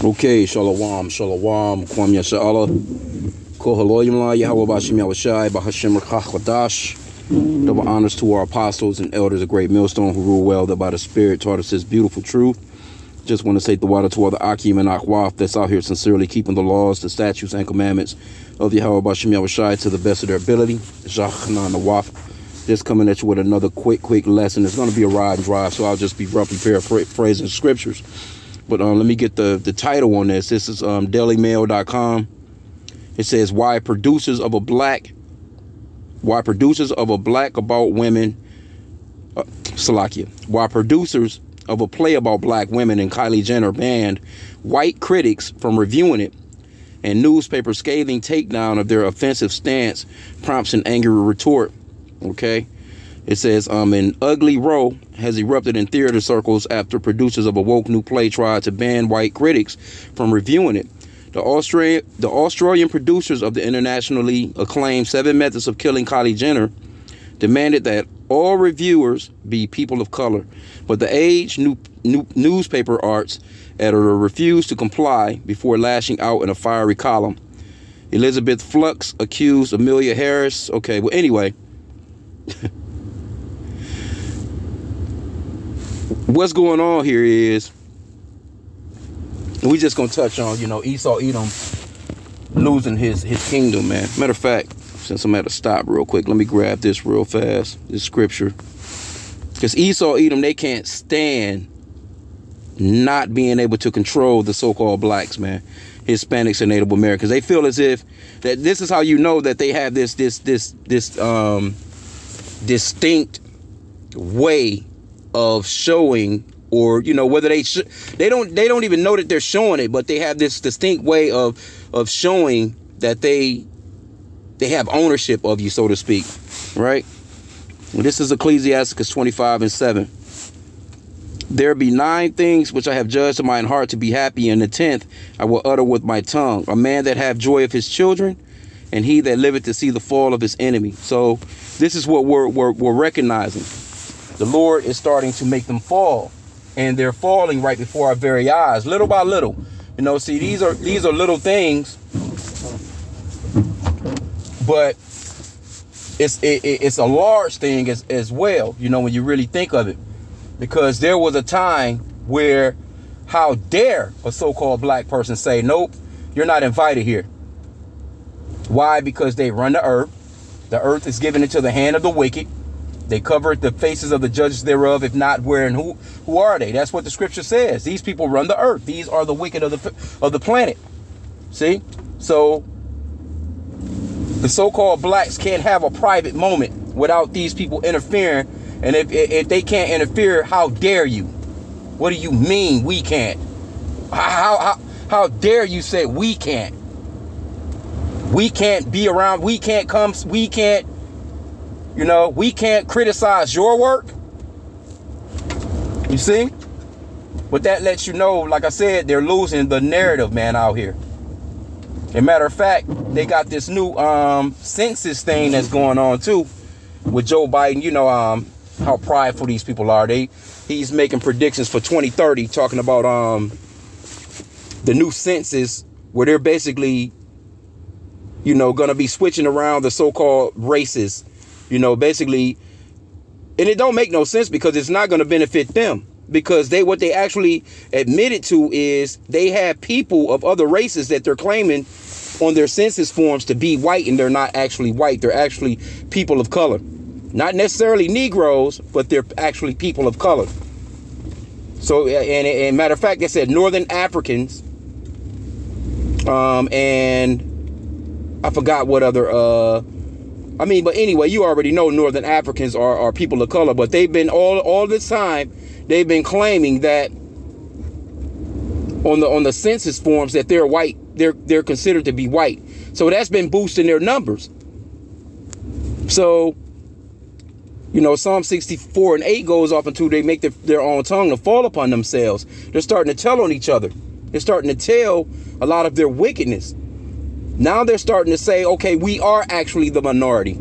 Okay, shalom, shalom, kwam yasha'Allah, kohaloyim la Yahweh Bashim Yahushai, Bahashim Rachachadash. Double honors to our apostles and elders of Great Millstone who rule well, that by the Spirit taught us this beautiful truth. Just want to say the water to all the H.I.M and Akhwaf that's out here sincerely keeping the laws, the statutes, and commandments of Yahweh Bashim Yahushai to the best of their ability. Jachnan Nawaf. Just coming at you with another quick lesson. It's going to be a ride and drive, so I'll just be roughly paraphrasing scriptures. But let me get the title on this. This is dailymail.com. It says why producers of a black about women why producers of a play about black women and Kylie Jenner banned white critics from reviewing it, and newspapers scathing takedown of their offensive stance prompts an angry retort. Okay. It says, an ugly row has erupted in theater circles after producers of a woke new play tried to ban white critics from reviewing it. The Australian producers of the internationally acclaimed 7 Methods of Killing Kylie Jenner demanded that all reviewers be people of color, but the Age newspaper arts editor refused to comply before lashing out in a fiery column. Elizabeth Flux accused Amelia Harris. Okay, well, anyway. What's going on here is we just gonna touch on, Esau Edom losing his kingdom, man. Matter of fact, since I'm at a stop real quick, let me grab this real fast, this scripture. Because Esau Edom, they can't stand not being able to control the so-called blacks, man. Hispanics and Native Americans. They feel as if that this is how you know that they have this distinct way of showing, or whether they don't even know that they're showing it, but they have this distinct way of showing that they have ownership of you, so to speak, right? Well, this is Ecclesiasticus 25:7. There be 9 things which I have judged in mine heart to be happy, and the 10th I will utter with my tongue: a man that have joy of his children, and he that liveth to see the fall of his enemy. So this is what we're recognizing. The Lord is starting to make them fall, and they're falling right before our very eyes, little by little. See, these are little things, but it's a large thing as well, when you really think of it. Because there was a time where, how dare a so-called black person say, nope, you're not invited here. Why? Because they run the earth. The earth is given into the hand of the wicked. They covered the faces of the judges thereof, if not where and who are they? That's what the scripture says. These people run the earth. These are the wicked of the planet. See? So the so-called blacks can't have a private moment without these people interfering. And if they can't interfere, how dare you? What do you mean we can't? How dare you say we can't? We can't be around. We can't come. We can't. We can't criticize your work. You see? But that lets you know, like I said, they're losing the narrative, man, out here. As a matter of fact, they got this new census thing that's going on too with Joe Biden. How prideful these people are. He's making predictions for 2030, talking about the new census, where they're basically going to be switching around the so-called races. Basically, and it don't make no sense because it's not going to benefit them, because what they actually admitted to is they have people of other races that they're claiming on their census forms to be white, and they're not actually white. They're actually people of color, not necessarily Negroes, but they're actually people of color. So, and matter of fact, they said Northern Africans, and I forgot what other, but anyway, you already know Northern Africans are people of color, but they've been all this time, they've been claiming that on the census forms that they're white, they're considered to be white. So that's been boosting their numbers. So, Psalm 64:8 goes off into they make their own tongue to fall upon themselves. They're starting to tell on each other. They're starting to tell a lot of their wickedness. Now they're starting to say, okay, we are actually the minority.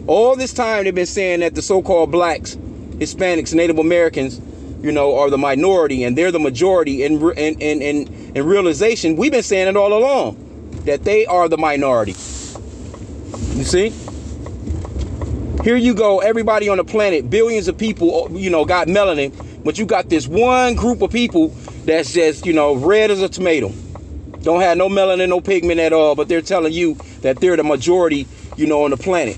All this time they've been saying that the so-called blacks, Hispanics, Native Americans you know, are the minority and they're the majority in realization. We've been saying it all along, that they are the minority. You see? Here you go, everybody on the planet, billions of people, you know, got melanin, but you got this one group of people that's just, you know, red as a tomato. Don't have no melanin, no pigment at all, but they're telling you that they're the majority, you know, on the planet.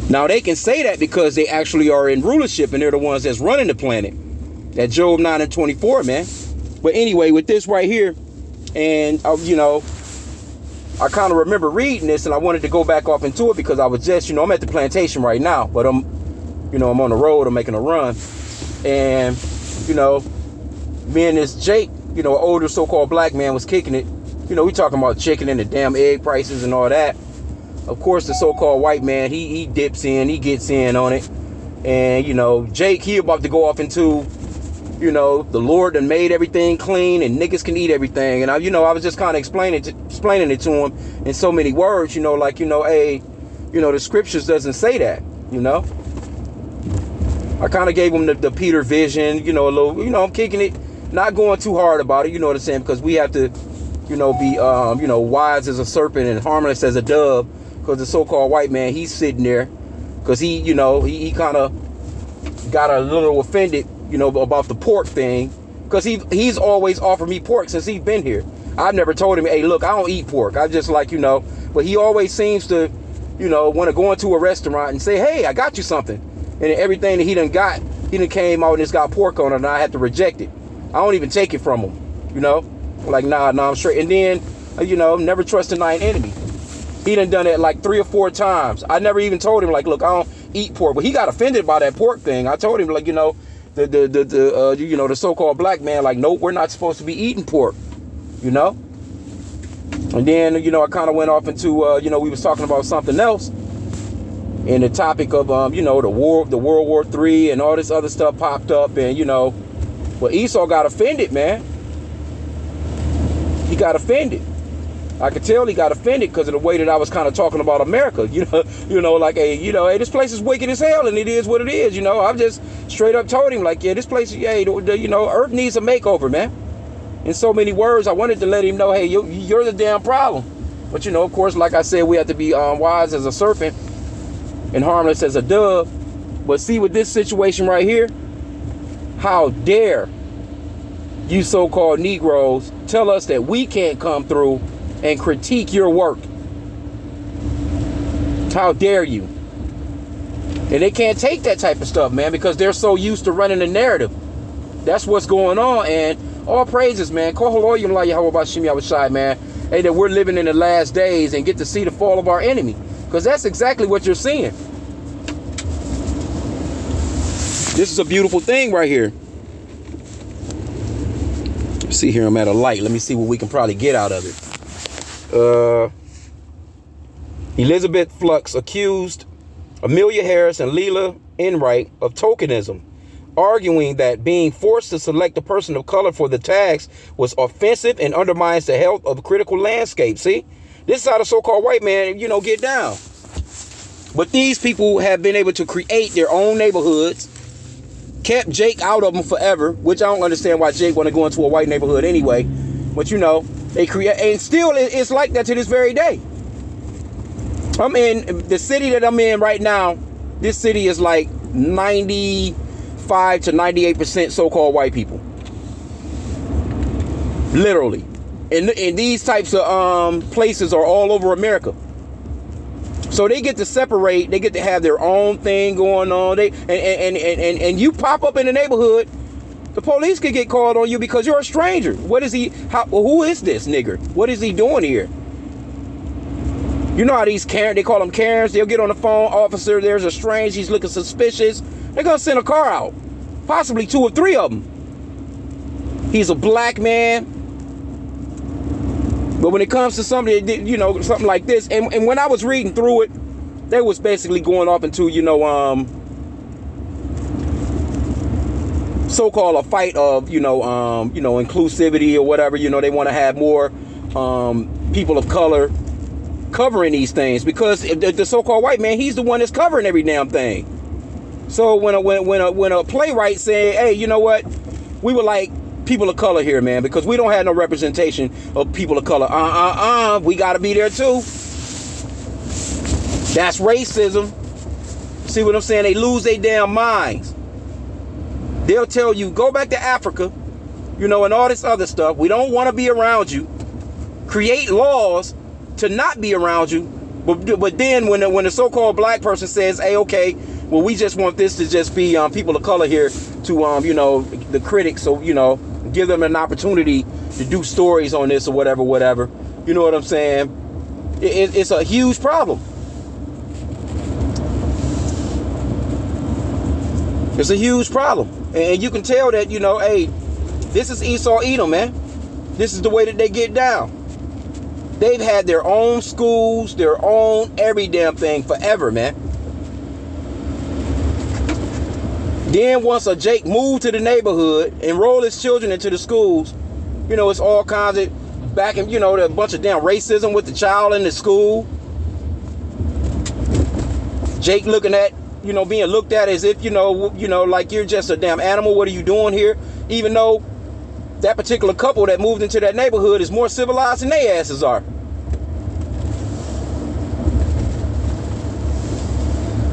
Now, they can say that because they actually are in rulership and they're the ones that's running the planet. That Job 9 and 24, man. But anyway, with this right here, and, you know, I kind of remember reading this and I wanted to go back off into it because I was just, you know, I'm at the plantation right now, but I'm on the road, I'm making a run. And, you know, me and this Jake, you know, older so-called black man was kicking it. You know, we talking about chicken and the damn egg prices and all that. Of course, the so-called white man, he dips in, he gets in on it. And, you know, Jake, he about to go off into, you know, the Lord done made everything clean and niggas can eat everything. And I was just kind of explaining it to him in so many words, you know, like, you know, hey, you know, the scriptures doesn't say that, you know. I kind of gave him the Peter vision, you know, a little, you know, I'm kicking it, not going too hard about it, you know what I'm saying, because we have to, you know, be, you know, wise as a serpent and harmless as a dove, because the so-called white man, he's sitting there, because he, you know, he kind of got a little offended, you know, about the pork thing, because he's always offered me pork since he's been here. I've never told him, hey, look, I don't eat pork. I just like, you know, but he always seems to, you know, want to go into a restaurant and say, hey, I got you something. And everything that he done came out and it's got pork on it, and I had to reject it. I don't even take it from him, you know, like, nah, I'm straight. And then, you know, never trust a night enemy. He done it like 3 or 4 times. I never even told him, like, look, I don't eat pork, but he got offended by that pork thing. I told him, like, you know, you know, the so-called black man, like, nope, we're not supposed to be eating pork, you know. And then, you know, I kind of went off into, you know, we was talking about something else. And the topic of, you know, the World War III and all this other stuff popped up. And, you know, well, Esau got offended, man. He got offended. I could tell he got offended because of the way that I was kind of talking about America. You know, like, hey, you know, hey, this place is wicked as hell and it is what it is. You know, I've just straight up told him, like, yeah, this place, yeah, you know, Earth needs a makeover, man. In so many words, I wanted to let him know, hey, you're the damn problem. But, you know, of course, like I said, we have to be wise as a serpent and harmless as a dove. But see, with this situation right here, how dare you so-called Negroes tell us that we can't come through and critique your work? How dare you? And they can't take that type of stuff, man, because they're so used to running the narrative. That's what's going on. And all praises, man. Man. Hey, that we're living in the last days and get to see the fall of our enemy. Because that's exactly what you're seeing. This is a beautiful thing right here. Let's see here, I'm at a light. Let me see what we can probably get out of it. Elizabeth Flux accused Amelia Harris and Leila Enright of tokenism, arguing that being forced to select a person of color for the tags was offensive and undermines the health of the critical landscape. See? This is how the so-called white man, you know, get down. But these people have been able to create their own neighborhoods, kept Jake out of them forever, which I don't understand why Jake want to go into a white neighborhood anyway. But, you know, they create, and still it's like that to this very day. I'm in the city that I'm in right now. This city is like 95 to 98% so-called white people. Literally. And these types of places are all over America. So they get to separate. They get to have their own thing going on. And you pop up in the neighborhood, the police could get called on you because you're a stranger. What is he? Who is this nigger? What is he doing here? You know how these Karen, they call them Karens. They'll get on the phone. Officer, there's a strange. He's looking suspicious. They're gonna send a car out, possibly 2 or 3 of them. He's a black man. But when it comes to somebody, you know, something like this, and when I was reading through it, they was basically going off into, you know, so-called a fight of, you know, inclusivity or whatever. You know, they want to have more people of color covering these things because the so-called white man, he's the one that's covering every damn thing. So when a playwright said, hey, you know what, we would like people of color here, man, because we don't have no representation of people of color. We got to be there too. That's racism. See what I'm saying? They lose their damn minds. They'll tell you, go back to Africa, you know, and all this other stuff. We don't want to be around you. Create laws to not be around you. But then when the so-called black person says, hey, okay, well, we just want this to just be people of color here to, you know, the critics, so, you know, give them an opportunity to do stories on this or whatever. You know what I'm saying? It's a huge problem. It's a huge problem. And you can tell that, you know, hey, this is Esau Edom, man. This is the way that they get down. They've had their own schools, their own every damn thing forever, man. Then once a Jake moved to the neighborhood, enroll his children into the schools, you know, it's all kinds of back and, you know, a bunch of damn racism with the child in the school. Jake looking at, you know, being looked at as if, you know, like you're just a damn animal. What are you doing here? Even though that particular couple that moved into that neighborhood is more civilized than they asses are.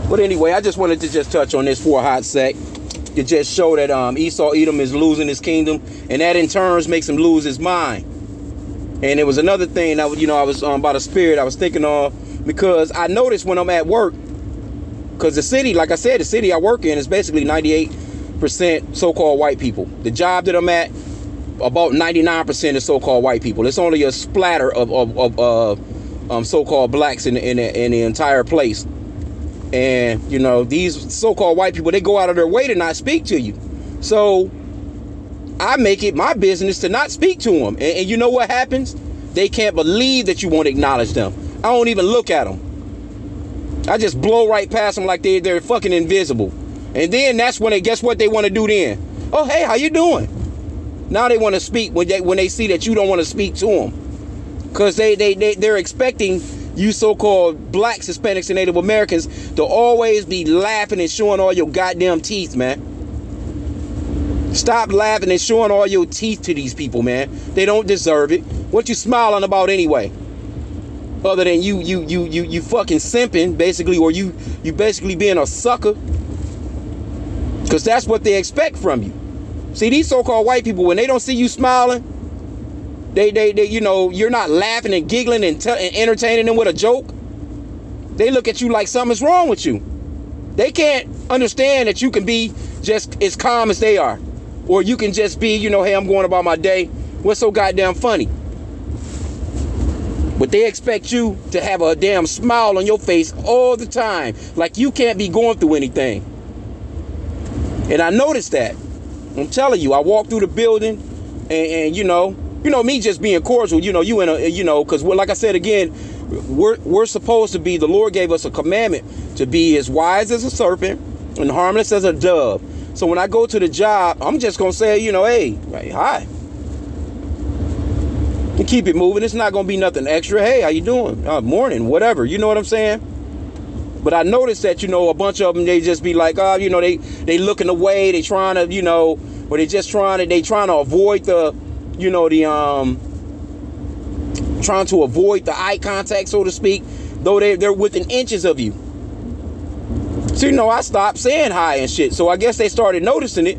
But anyway, I just wanted to just touch on this for a hot sec to just show that Esau Edom is losing his kingdom, and that in turn makes him lose his mind. And it was another thing that, you know, I was by the spirit I was thinking of, because I noticed when I'm at work, because the city, like I said, the city I work in is basically 98% so-called white people. The job that I'm at, about 99% is so-called white people. It's only a splatter of so-called blacks in the entire place. And, you know, these so-called white people, they go out of their way to not speak to you. So I make it my business to not speak to them. And you know what happens? They can't believe that you won't acknowledge them. I don't even look at them. I just blow right past them like they're fucking invisible. And then that's when guess what they want to do then? Oh, hey, how you doing? Now they want to speak when they see that you don't want to speak to them. Because they're expecting you so-called blacks, Hispanics, and Native Americans to always be laughing and showing all your goddamn teeth, man. Stop laughing and showing all your teeth to these people, man. They don't deserve it. What you smiling about anyway? Other than you fucking simping, basically, or you basically being a sucker. Because that's what they expect from you. See, these so-called white people, when they don't see you smiling, they you know, you're not laughing and giggling and entertaining them with a joke. They look at you like something's wrong with you. They can't understand that you can be just as calm as they are. Or you can just be, you know, hey, I'm going about my day. What's so goddamn funny? But they expect you to have a damn smile on your face all the time. Like you can't be going through anything. And I noticed that. I'm telling you, I walked through the building and you know me just being cordial, you know, you in a, you know, because like I said again, we're supposed to be, the Lord gave us a commandment to be as wise as a serpent and harmless as a dove. So when I go to the job, I'm just going to say, you know, hey, hi. And keep it moving. It's not going to be nothing extra. Hey, how you doing? Morning, whatever. You know what I'm saying? But I noticed that, you know, a bunch of them, they just be like, oh, you know, they looking away. They trying to, you know, or they trying to avoid the, you know, trying to avoid the eye contact, so to speak, though they're within inches of you. So, you know, I stopped saying hi and shit. So I guess they started noticing it.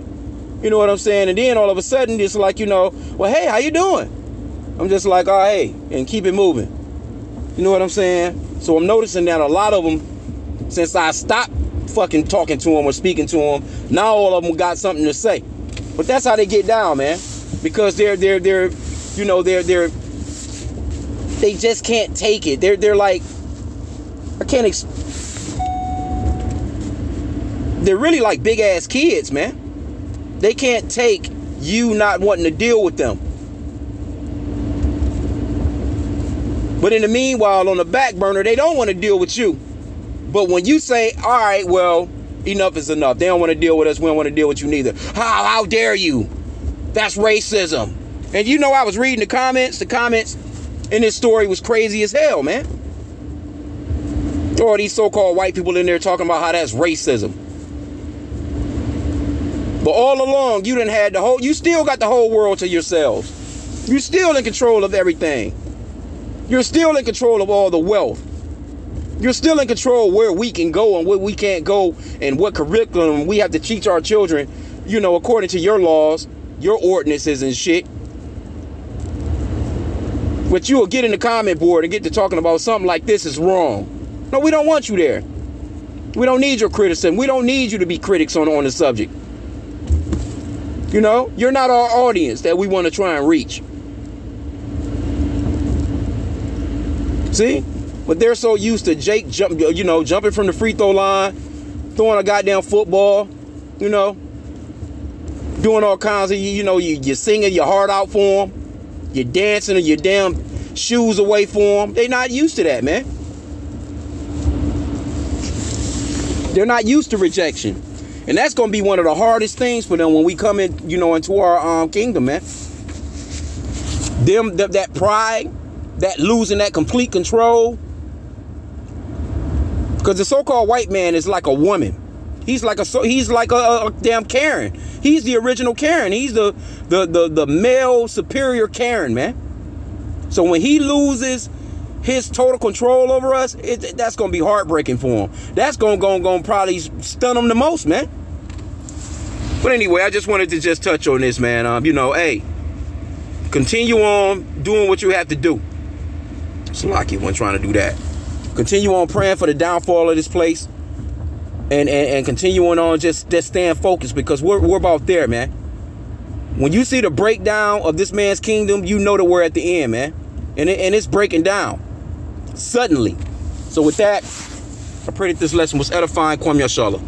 You know what I'm saying? And then all of a sudden, it's like, you know, well, hey, how you doing? I'm just like, oh, hey, and keep it moving. You know what I'm saying? So I'm noticing that a lot of them, since I stopped fucking talking to them or speaking to them, now all of them got something to say. But that's how they get down, man. Because they're you know, they just can't take it. They're like, they're really like big ass kids, man. They can't take you not wanting to deal with them. But in the meanwhile, on the back burner, they don't want to deal with you. But when you say, all right, well, enough is enough. They don't want to deal with us. We don't want to deal with you neither. How dare you? That's racism. And you know, I was reading the comments. The comments in this story was crazy as hell, man. All these so-called white people in there talking about how that's racism. But all along, you done had the whole, you still got the whole world to yourselves. You're still in control of everything. You're still in control of all the wealth. You're still in control where we can go and where we can't go and what curriculum we have to teach our children, you know, according to your laws, your ordinances and shit. But you will get in the comment board and get to talking about something like this is wrong. No, we don't want you there. We don't need your criticism. We don't need you to be critics on the subject. You know, you're not our audience that we want to try and reach. See? But they're so used to Jake jumping from the free throw line, throwing a goddamn football, you know, doing all kinds of, you know, you're singing your heart out for them. You're dancing your damn shoes away for them. They're not used to that, man. They're not used to rejection. And that's going to be one of the hardest things for them when we come in, you know, into our kingdom, man. That pride, that losing that complete control. Because the so-called white man is like a woman. He's like a damn Karen. He's the original Karen. He's the male superior Karen, man. So when he loses his total control over us, that's going to be heartbreaking for him. That's going to probably stun him the most, man. But anyway, I just wanted to just touch on this, man. You know, hey, continue on doing what you have to do. Slocky wasn't trying to do that. Continue on praying for the downfall of this place. And continuing on just staying focused, because we're about there, man. When you see the breakdown of this man's kingdom, you know that we're at the end, man. And it's breaking down suddenly. So with that, I pray that this lesson was edifying. Kwam Yashala.